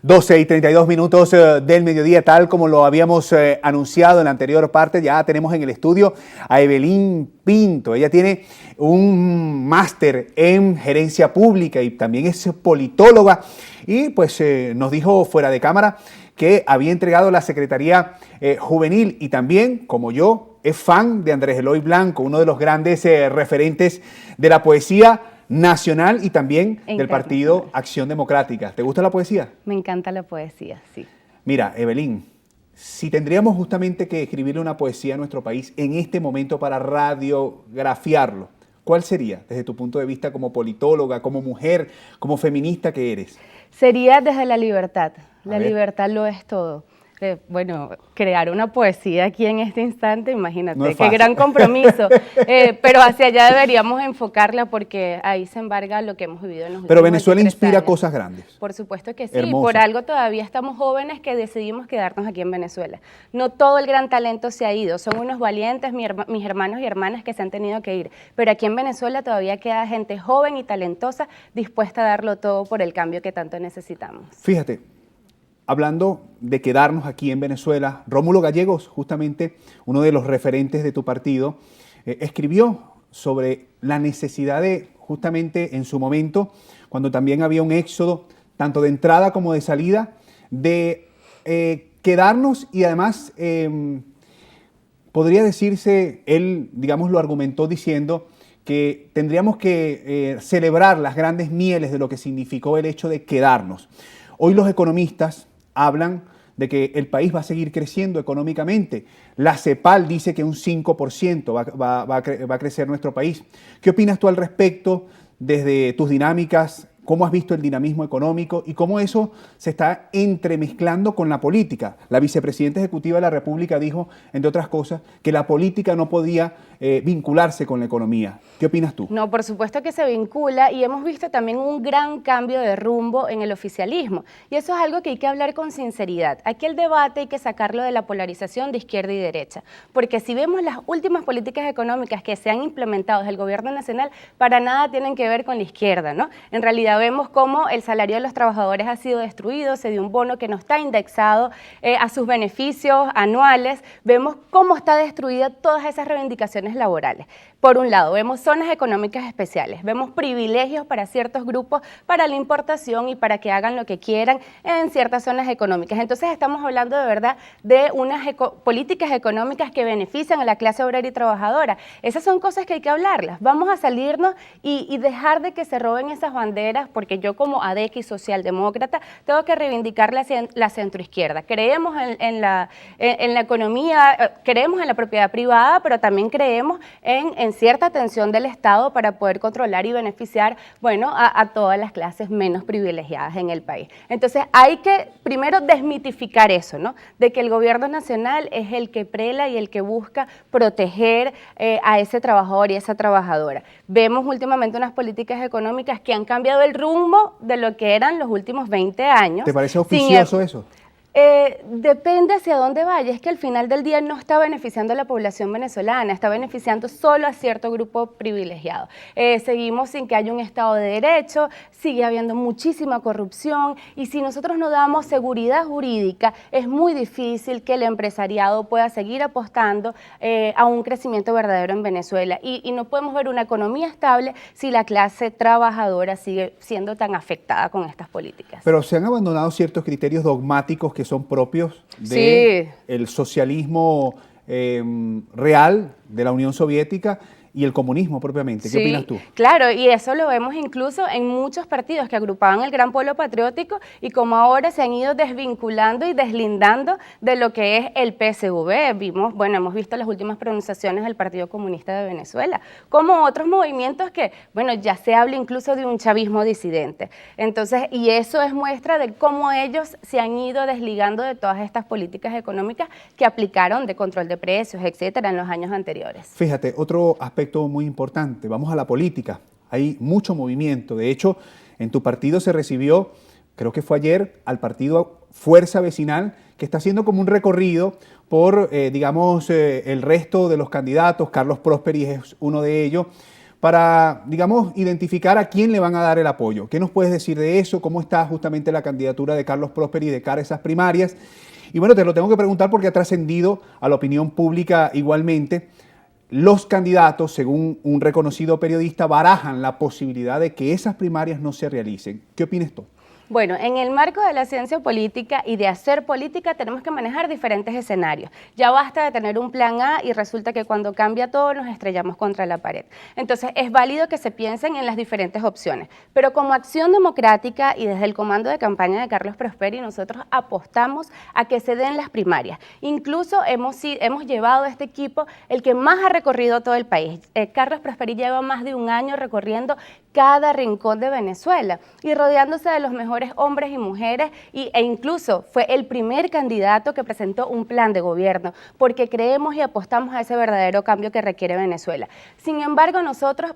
12:32 del mediodía, tal como lo habíamos anunciado en la anterior parte. Ya tenemos en el estudio a Evelyn Pinto. Ella tiene un máster en gerencia pública y también es politóloga, y pues nos dijo fuera de cámara que había entregado la Secretaría Juvenil, y también, como yo, es fan de Andrés Eloy Blanco, uno de los grandes referentes de la poesía nacional y también del Partido Acción Democrática. ¿Te gusta la poesía? Me encanta la poesía, sí. Mira, Evelyn, si tendríamos justamente que escribirle una poesía a nuestro país en este momento para radiografiarlo, ¿cuál sería desde tu punto de vista como politóloga, como mujer, como feminista que eres? Sería desde la libertad. La libertad lo es todo. Bueno, crear una poesía aquí en este instante, imagínate, no qué gran compromiso, pero hacia allá deberíamos enfocarla porque ahí se embarga lo que hemos vivido en los últimos 23 años. Pero Venezuela inspira cosas grandes. Por supuesto que sí, Hermosa. Por algo todavía estamos jóvenes que decidimos quedarnos aquí en Venezuela. No todo el gran talento se ha ido, son unos valientes mis hermanos y hermanas que se han tenido que ir, pero aquí en Venezuela todavía queda gente joven y talentosa dispuesta a darlo todo por el cambio que tanto necesitamos. Fíjate, hablando de quedarnos aquí en Venezuela, Rómulo Gallegos, justamente uno de los referentes de tu partido, escribió sobre la necesidad de, justamente en su momento, cuando también había un éxodo, tanto de entrada como de salida, de quedarnos, y además, podría decirse, él, digamos, lo argumentó diciendo que tendríamos que celebrar las grandes mieles de lo que significó el hecho de quedarnos. Hoy los economistas hablan de que el país va a seguir creciendo económicamente. La CEPAL dice que un 5% va a crecer nuestro país. ¿Qué opinas tú al respecto desde tus dinámicas? ¿Cómo has visto el dinamismo económico y cómo eso se está entremezclando con la política? La vicepresidenta ejecutiva de la República dijo, entre otras cosas, que la política no podía vincularse con la economía. ¿Qué opinas tú? No, por supuesto que se vincula, y hemos visto también un gran cambio de rumbo en el oficialismo. Y eso es algo que hay que hablar con sinceridad. Aquí el debate hay que sacarlo de la polarización de izquierda y derecha. Porque si vemos las últimas políticas económicas que se han implementado desde el gobierno nacional, para nada tienen que ver con la izquierda, ¿no? En realidad vemos cómo el salario de los trabajadores ha sido destruido, se dio un bono que no está indexado a sus beneficios anuales, vemos cómo está destruida todas esas reivindicaciones laborales. Por un lado, vemos zonas económicas especiales, vemos privilegios para ciertos grupos, para la importación y para que hagan lo que quieran en ciertas zonas económicas. Entonces estamos hablando de verdad de unas políticas económicas que benefician a la clase obrera y trabajadora. Esas son cosas que hay que hablarlas. Vamos a salirnos y dejar de que se roben esas banderas, porque yo como ADEC y socialdemócrata tengo que reivindicar la centroizquierda. Creemos en la economía, creemos en la propiedad privada, pero también creemos en cierta atención del Estado para poder controlar y beneficiar, bueno, a todas las clases menos privilegiadas en el país. Entonces hay que primero desmitificar eso, ¿no? De que el gobierno nacional es el que prela y el que busca proteger a ese trabajador y a esa trabajadora. Vemos últimamente unas políticas económicas que han cambiado el rumbo de lo que eran los últimos 20 años. ¿Te parece oficioso eso? Depende hacia dónde vaya. Es que al final del día no está beneficiando a la población venezolana, está beneficiando solo a cierto grupo privilegiado. Seguimos sin que haya un Estado de Derecho, sigue habiendo muchísima corrupción, y si nosotros no damos seguridad jurídica, es muy difícil que el empresariado pueda seguir apostando a un crecimiento verdadero en Venezuela. Y no podemos ver una economía estable si la clase trabajadora sigue siendo tan afectada con estas políticas. Pero se han abandonado ciertos criterios dogmáticos que son propios del socialismo real de la Unión Soviética y el comunismo propiamente. ¿Qué opinas tú? Claro, y eso lo vemos incluso en muchos partidos que agrupaban el Gran Pueblo Patriótico y como ahora se han ido desvinculando y deslindando de lo que es el PSV. Hemos visto las últimas pronunciaciones del Partido Comunista de Venezuela, como otros movimientos que, bueno, ya se habla incluso de un chavismo disidente. Entonces, y eso es muestra de cómo ellos se han ido desligando de todas estas políticas económicas que aplicaron de control de precios, etcétera, en los años anteriores. Fíjate, otro aspecto muy importante, vamos a la política. Hay mucho movimiento. De hecho, en tu partido se recibió, creo que fue ayer, al partido Fuerza Vecinal, que está haciendo como un recorrido por, digamos, el resto de los candidatos. Carlos Prósperi es uno de ellos, para, digamos, identificar a quién le van a dar el apoyo. ¿Qué nos puedes decir de eso? ¿Cómo está justamente la candidatura de Carlos Prósperi de cara a esas primarias? Y bueno, te lo tengo que preguntar porque ha trascendido a la opinión pública igualmente. Los candidatos, según un reconocido periodista, barajan la posibilidad de que esas primarias no se realicen. ¿Qué opinas tú? Bueno, en el marco de la ciencia política y de hacer política tenemos que manejar diferentes escenarios. Ya basta de tener un plan A y resulta que cuando cambia todo nos estrellamos contra la pared. Entonces es válido que se piensen en las diferentes opciones, pero como Acción Democrática y desde el comando de campaña de Carlos Prósperi nosotros apostamos a que se den las primarias. Incluso hemos llevado a este equipo el que más ha recorrido todo el país. Carlos Prósperi lleva más de un año recorriendo cada rincón de Venezuela y rodeándose de los mejores hombres y mujeres e incluso fue el primer candidato que presentó un plan de gobierno porque creemos y apostamos a ese verdadero cambio que requiere Venezuela. Sin embargo,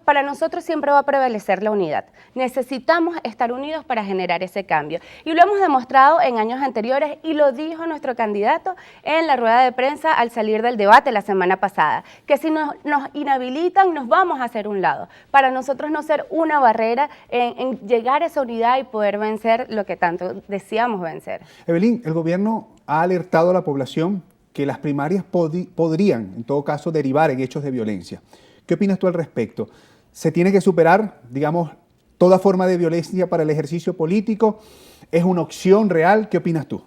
para nosotros siempre va a prevalecer la unidad. Necesitamos estar unidos para generar ese cambio y lo hemos demostrado en años anteriores y lo dijo nuestro candidato en la rueda de prensa al salir del debate la semana pasada, que si nos inhabilitan nos vamos a hacer un lado. Para nosotros no ser una barrera en llegar a esa unidad y poder vencer lo que tanto deseamos vencer. Evelyn, el gobierno ha alertado a la población que las primarias podrían, en todo caso, derivar en hechos de violencia. ¿Qué opinas tú al respecto? ¿Se tiene que superar, digamos, toda forma de violencia para el ejercicio político? ¿Es una opción real? ¿Qué opinas tú?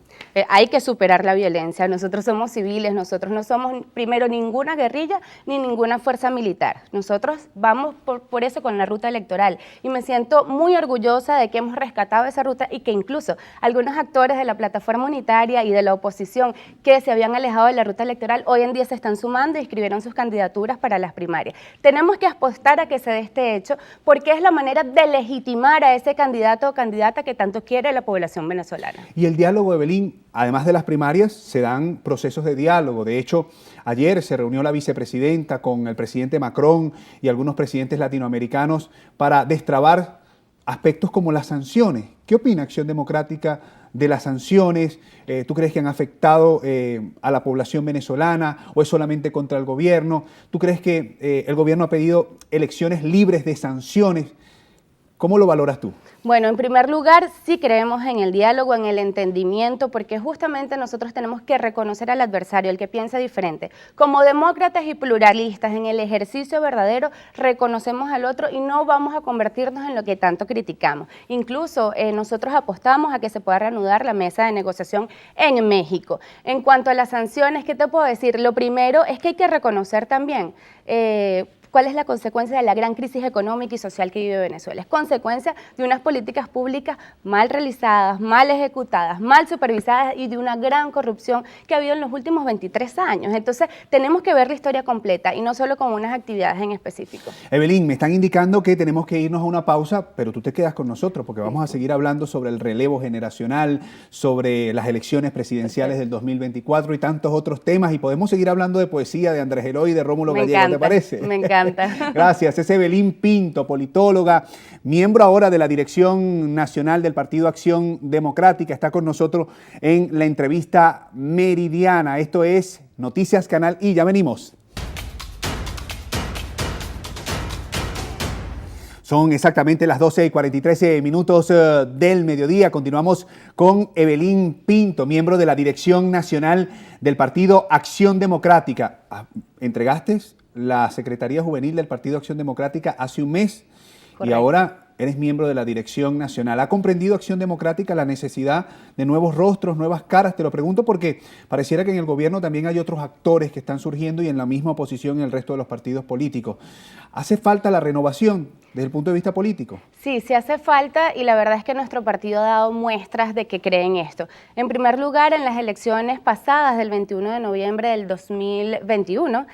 Hay que superar la violencia. Nosotros somos civiles, nosotros no somos primero ninguna guerrilla ni ninguna fuerza militar. Nosotros vamos por eso con la ruta electoral y me siento muy orgullosa de que hemos rescatado esa ruta y que incluso algunos actores de la plataforma unitaria y de la oposición que se habían alejado de la ruta electoral hoy en día se están sumando y escribieron sus candidaturas para las primarias. Tenemos que apostar a que se dé este hecho porque es la manera de legitimar a ese candidato o candidata que tanto quiere la población venezolana. Y el diálogo, Evelyn, además de las primarias, se dan procesos de diálogo. De hecho, ayer se reunió la vicepresidenta con el presidente Macron y algunos presidentes latinoamericanos para destrabar aspectos como las sanciones. ¿Qué opina Acción Democrática de las sanciones? ¿Tú crees que han afectado a la población venezolana o es solamente contra el gobierno? ¿Tú crees que el gobierno ha pedido elecciones libres de sanciones? ¿Cómo lo valoras tú? Bueno, en primer lugar, sí creemos en el diálogo, en el entendimiento, porque justamente nosotros tenemos que reconocer al adversario, el que piensa diferente. Como demócratas y pluralistas, en el ejercicio verdadero, reconocemos al otro y no vamos a convertirnos en lo que tanto criticamos. Incluso nosotros apostamos a que se pueda reanudar la mesa de negociación en México. En cuanto a las sanciones, ¿qué te puedo decir? Lo primero es que hay que reconocer también ¿cuál es la consecuencia de la gran crisis económica y social que vive Venezuela? Es consecuencia de unas políticas públicas mal realizadas, mal ejecutadas, mal supervisadas y de una gran corrupción que ha habido en los últimos 23 años. Entonces, tenemos que ver la historia completa y no solo con unas actividades en específico. Evelyn, me están indicando que tenemos que irnos a una pausa, pero tú te quedas con nosotros porque vamos a seguir hablando sobre el relevo generacional, sobre las elecciones presidenciales del 2024 y tantos otros temas. Y podemos seguir hablando de poesía de Andrés Eloy y de Rómulo Gallego, ¿te parece? Me encanta. Gracias. Es Evelyn Pinto, politóloga, miembro ahora de la Dirección Nacional del Partido Acción Democrática. Está con nosotros en la entrevista meridiana. Esto es Noticias Canal I. Ya venimos. Son exactamente las 12:43 del mediodía. Continuamos con Evelyn Pinto, miembro de la Dirección Nacional del Partido Acción Democrática. ¿Entregaste la Secretaría Juvenil del Partido Acción Democrática hace un mes? Correcto. Y ahora eres miembro de la Dirección Nacional. ¿Ha comprendido Acción Democrática la necesidad de nuevos rostros, nuevas caras? Te lo pregunto porque pareciera que en el gobierno también hay otros actores que están surgiendo y en la misma oposición en el resto de los partidos políticos. ¿Hace falta la renovación desde el punto de vista político? Sí, sí hace falta y la verdad es que nuestro partido ha dado muestras de que cree en esto. En primer lugar, en las elecciones pasadas del 21 de noviembre del 2021,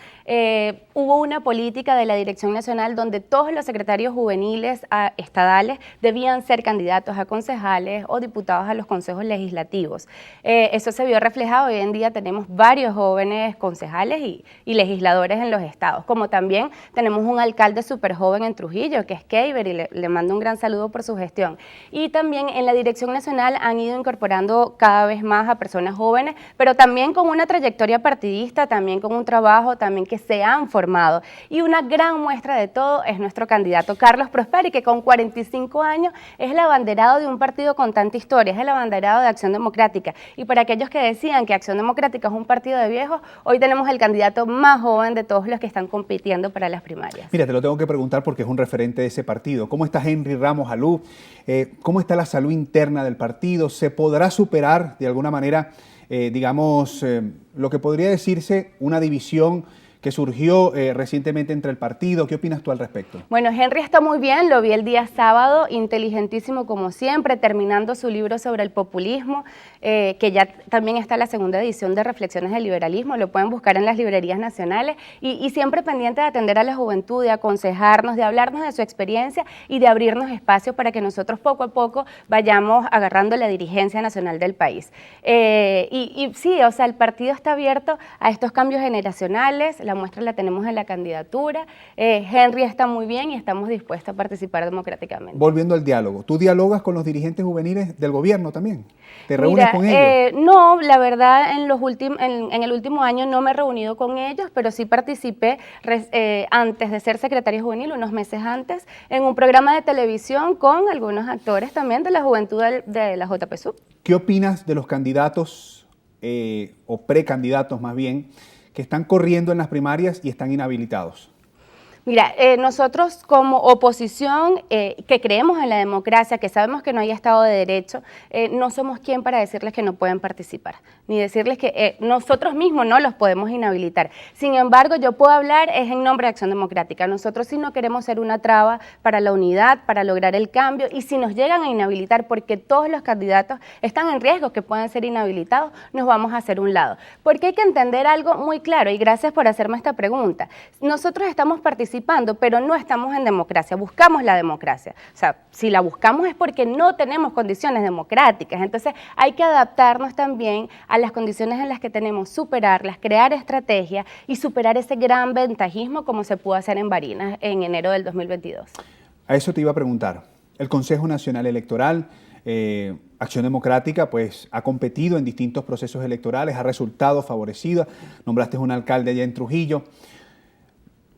hubo una política de la Dirección Nacional donde todos los secretarios juveniles estadales debían ser candidatos a concejales o diputados a los consejos legislativos. Eso se vio reflejado. Hoy en día tenemos varios jóvenes concejales y legisladores en los estados, como también tenemos un alcalde súper joven en Trujillo, que es Keiber, y le mando un gran saludo por su gestión. Y también en la Dirección Nacional han ido incorporando cada vez más a personas jóvenes, pero también con una trayectoria partidista, también con un trabajo, también que se han formado. Y una gran muestra de todo es nuestro candidato Carlos Prosperi, que con 45 años es el abanderado de un partido con tanta historia, es el abanderado de Acción Democrática. Y para aquellos que decían que Acción Democrática es un partido de viejos, hoy tenemos el candidato más joven de todos los que están compitiendo para las primarias. Mira, te lo tengo que preguntar porque es un referente de ese partido. ¿Cómo está Henry Ramos Alú? ¿Cómo está la salud interna del partido? ¿Se podrá superar de alguna manera, lo que podría decirse una división que surgió recientemente entre el partido? ¿Qué opinas tú al respecto? Bueno, Henry está muy bien, lo vi el día sábado, inteligentísimo como siempre, terminando su libro sobre el populismo, que ya también está la segunda edición de Reflexiones del Liberalismo, lo pueden buscar en las librerías nacionales, y siempre pendiente de atender a la juventud, de aconsejarnos, de hablarnos de su experiencia y de abrirnos espacio para que nosotros poco a poco vayamos agarrando la dirigencia nacional del país. Y sí, o sea, el partido está abierto a estos cambios generacionales. La muestra la tenemos en la candidatura. Henry está muy bien y estamos dispuestos a participar democráticamente. Volviendo al diálogo, ¿tú dialogas con los dirigentes juveniles del gobierno también? ¿Te reúnes con ellos? No, la verdad, en el último año no me he reunido con ellos, pero sí participé antes de ser secretaria juvenil, unos meses antes, en un programa de televisión con algunos actores también de la juventud de la JPSUV. ¿Qué opinas de los candidatos o precandidatos más bien que están corriendo en las primarias y están inhabilitados? Mira, nosotros como oposición que creemos en la democracia, que sabemos que no hay Estado de Derecho, no somos quien para decirles que no pueden participar, ni decirles que nosotros mismos no los podemos inhabilitar. Sin embargo, yo puedo hablar es en nombre de Acción Democrática. Nosotros sí no queremos ser una traba para la unidad, para lograr el cambio, y si nos llegan a inhabilitar porque todos los candidatos están en riesgo que puedan ser inhabilitados, nos vamos a hacer un lado. Porque hay que entender algo muy claro, y gracias por hacerme esta pregunta. Nosotros estamos participando, pero no estamos en democracia, buscamos la democracia. O sea, si la buscamos es porque no tenemos condiciones democráticas, entonces hay que adaptarnos también a las condiciones en las que tenemos, superarlas, crear estrategias y superar ese gran ventajismo como se pudo hacer en Barinas en enero del 2022. A eso te iba a preguntar. El Consejo Nacional Electoral, Acción Democrática, pues ha competido en distintos procesos electorales, ha resultado favorecida, nombraste un alcalde allá en Trujillo.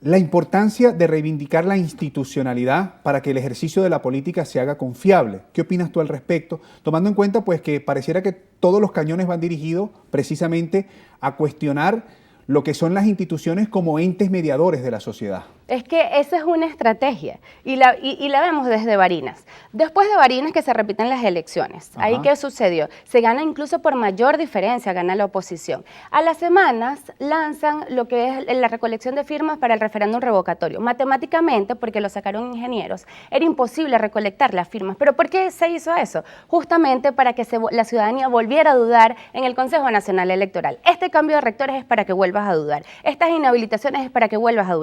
La importancia de reivindicar la institucionalidad para que el ejercicio de la política se haga confiable. ¿Qué opinas tú al respecto? Tomando en cuenta pues que pareciera que todos los cañones van dirigidos precisamente a cuestionar lo que son las instituciones como entes mediadores de la sociedad. Es que esa es una estrategia y la vemos desde Barinas. Después de Barinas que se repiten las elecciones. Ajá. Ahí ¿qué sucedió? Se gana incluso por mayor diferencia, gana la oposición. A las semanas lanzan lo que es la recolección de firmas para el referéndum revocatorio. Matemáticamente, porque lo sacaron ingenieros, era imposible recolectar las firmas. ¿Pero por qué se hizo eso? Justamente para que la ciudadanía volviera a dudar en el Consejo Nacional Electoral. Este cambio de rectores es para que vuelvas a dudar. Estas inhabilitaciones es para que vuelvas a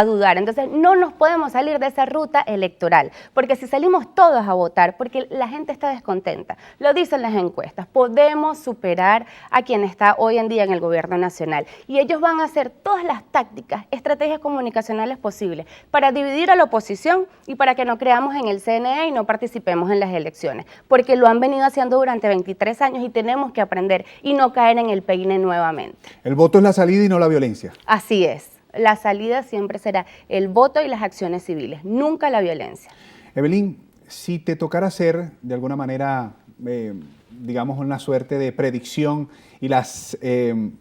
dudar. Entonces no nos podemos salir de esa ruta electoral, porque si salimos todos a votar, porque la gente está descontenta, lo dicen las encuestas, podemos superar a quien está hoy en día en el gobierno nacional, y ellos van a hacer todas las tácticas, estrategias comunicacionales posibles para dividir a la oposición y para que no creamos en el CNE y no participemos en las elecciones, porque lo han venido haciendo durante 23 años y tenemos que aprender y no caer en el peine nuevamente. El voto es la salida y no la violencia. Así es. La salida siempre será el voto y las acciones civiles, nunca la violencia. Evelyn, si te tocara hacer de alguna manera, digamos, una suerte de predicción y las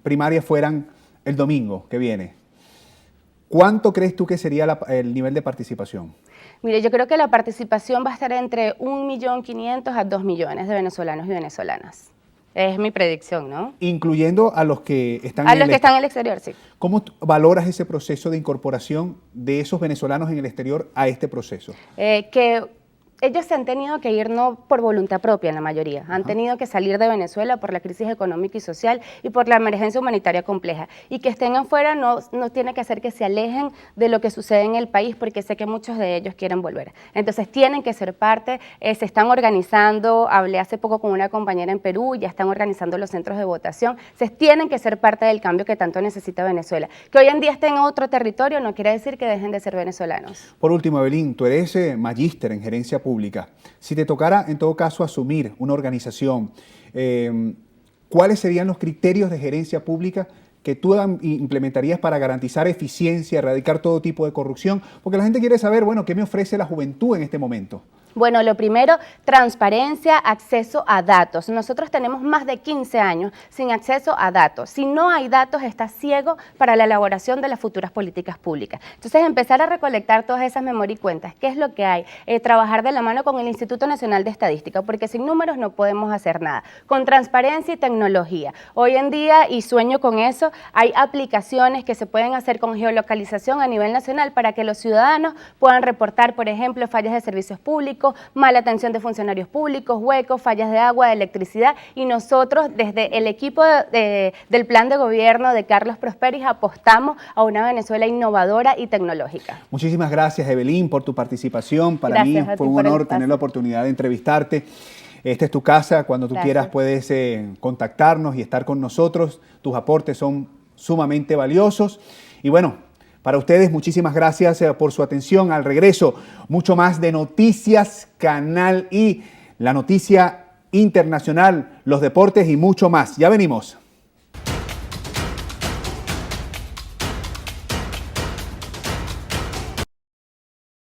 primarias fueran el domingo que viene, ¿cuánto crees tú que sería el nivel de participación? Mire, yo creo que la participación va a estar entre 1.500.000 a 2 millones de venezolanos y venezolanas. Es mi predicción, ¿no? Incluyendo a los que están están en el exterior, sí. ¿Cómo valoras ese proceso de incorporación de esos venezolanos en el exterior a este proceso? Que ellos se han tenido que ir no por voluntad propia en la mayoría, han tenido que salir de Venezuela por la crisis económica y social y por la emergencia humanitaria compleja. Y que estén afuera no tiene que hacer que se alejen de lo que sucede en el país, porque sé que muchos de ellos quieren volver. Entonces tienen que ser parte, se están organizando, hablé hace poco con una compañera en Perú, ya están organizando los centros de votación, se tienen que ser parte del cambio que tanto necesita Venezuela. Que hoy en día estén en otro territorio no quiere decir que dejen de ser venezolanos. Por último, Evelyn, tú eres magíster en gerencia pública. Si te tocara, en todo caso, asumir una organización, ¿cuáles serían los criterios de gerencia pública que tú implementarías para garantizar eficiencia, erradicar todo tipo de corrupción? Porque la gente quiere saber, bueno, ¿qué me ofrece la juventud en este momento? Bueno, lo primero, transparencia, acceso a datos. Nosotros tenemos más de 15 años sin acceso a datos. Si no hay datos, está ciego para la elaboración de las futuras políticas públicas. Entonces, empezar a recolectar todas esas memorias y cuentas. ¿Qué es lo que hay? Trabajar de la mano con el Instituto Nacional de Estadística, porque sin números no podemos hacer nada. Con transparencia y tecnología. Hoy en día, y sueño con eso, hay aplicaciones que se pueden hacer con geolocalización a nivel nacional para que los ciudadanos puedan reportar, por ejemplo, fallas de servicios públicos, mala atención de funcionarios públicos, huecos, fallas de agua, de electricidad, y nosotros desde el equipo del plan de gobierno de Carlos Prosperis apostamos a una Venezuela innovadora y tecnológica. Muchísimas gracias, Evelyn, por tu participación. Para mí fue un honor tener la oportunidad de entrevistarte. Esta es tu casa, cuando tú quieras puedes contactarnos y estar con nosotros. Tus aportes son sumamente valiosos y bueno, para ustedes, muchísimas gracias por su atención. Al regreso, mucho más de Noticias Canal I, la noticia internacional, los deportes y mucho más. Ya venimos.